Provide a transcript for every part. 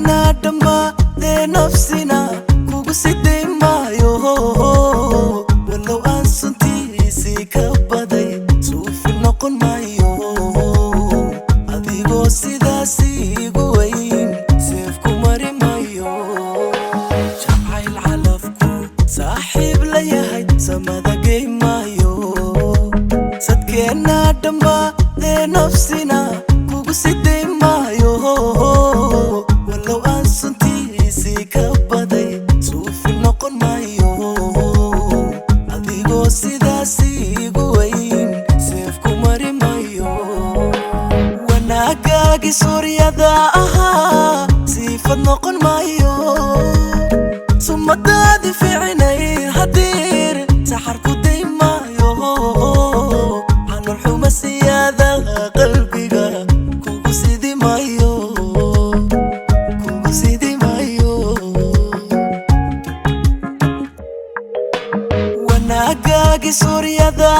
سدكنا دما ذي نفسنا كوكو سيدي مايو ولو أنسنتي سيكبدي سوف نقن مايو أديغو سيدا سيغو وين سيفكو ماري مايو جمعي العلفكو صاحب ليهي سمادا جي مايو سدكنا دما ذي نفسنا كوكو سيدي مايو ولو أنسنتي سيكبدي سوف نقن مايو أديغو سيدا سيغو وين سيفكو ماري مايو وناقاقي سوريا دا سيفت نقن مايو ثم دادي في عيني هدير سحركو دي مايو عنو الحومة سيادة قلبي كوكو سيدي مايو كوكو سيدي مايو وناقاقي سوريا دا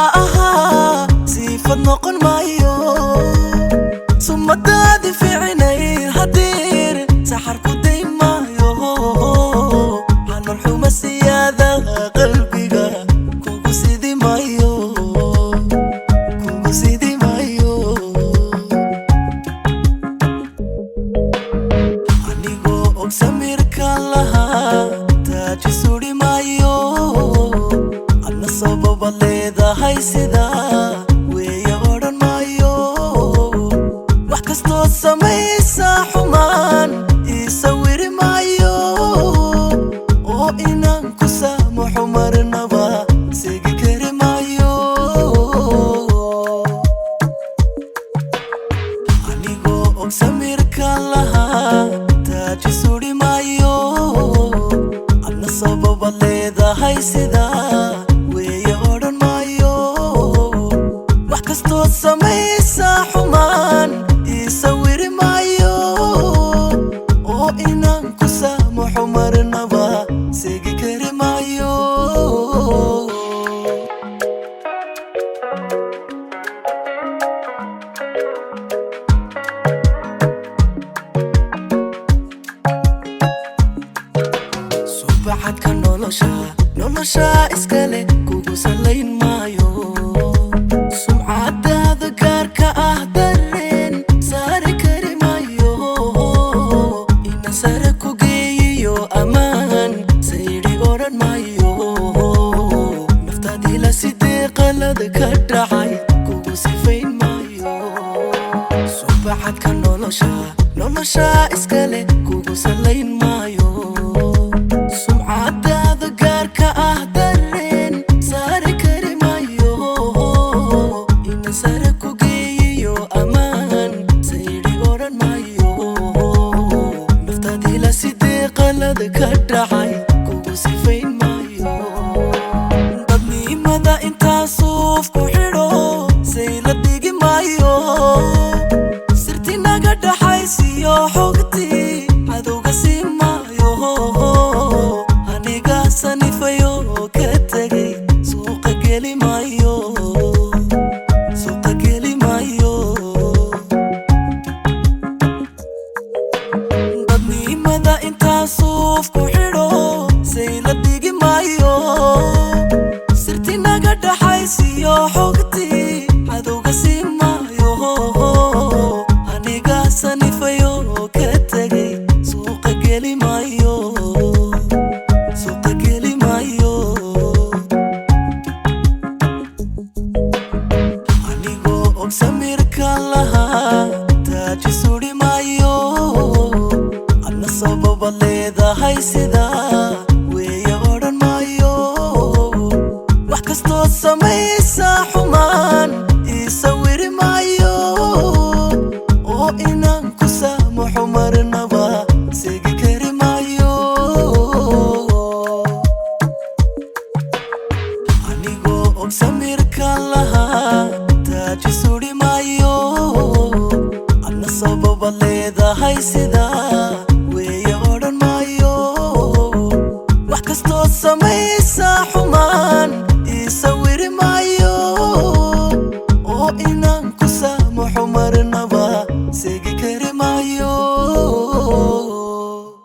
سيفت نقن مايو ثم دادي في عيني هدير سحركو دي مايو عنو الحومة سيادة قلبي كوكو سيدي مايو كوكو سيدي مايو أنيغو أكسمير كالها تاجي سوري مايو أنا سبب الليدا هاي سيدا ويا أوران مايو وحكستو سميسا حمان يسويري مايو oo inaan ku saamaxo marnaba seegi kari maayo anigoo og samirka lahaa taaji suri maayo adna sababa leedahay sidaa weeye odhan maayo wax kastoo samaysa xumaan ii sawiri maayo oo inaan ku saamaxo marnaba seegi kari maayo subaxadka nolosha iskale kugu salayn maayo sumcadaada gaarka ah dareen saari kari maayo ina sare ku geeyiyo amaan sayri odhan maayo naftaadii la sidee qalad ka dhacay kugu sifayn maayo subaxadka nolosha iskale kugu salayn maayo sumcadaada gaarka ah dareen saari kari maayo ina sare ku geeyiyo amaan sayri odhan maayo naftaadii la sidee qalad ka dhacay kugu sifayn maayo dadnimada intaa suuf ku xidho say la dhigi maayo sirti naga dhaxaysiyo xogtii cadowga sii maayo aniga sanifayo ka tegay suuqa geli maayo suuqa geli maayo dadnimada intaa suuf ku xidho say la dhigi maayo sirti naga dhaxaysiyo xogtii cadowga sii maayo aniga sanifayo ka tegay suuqa geli maayo suuqa geli maayo anigoo og samirka lahaa taaji suri maayo adna sababa leedahay sidaa weeye odhan maayo wax kastoo samaysa xumaan ii sawiri maayo oo inaan ku saamaxo marnaba seegi kari maayo anigoo og samirka lahaa taaji suri maayo adna sababa leedahay sidaa weeye odhan maayo wax kastoo samaysa xumaan ii sawiri maayo oo inaan ku saamaxo marnaba seegi kari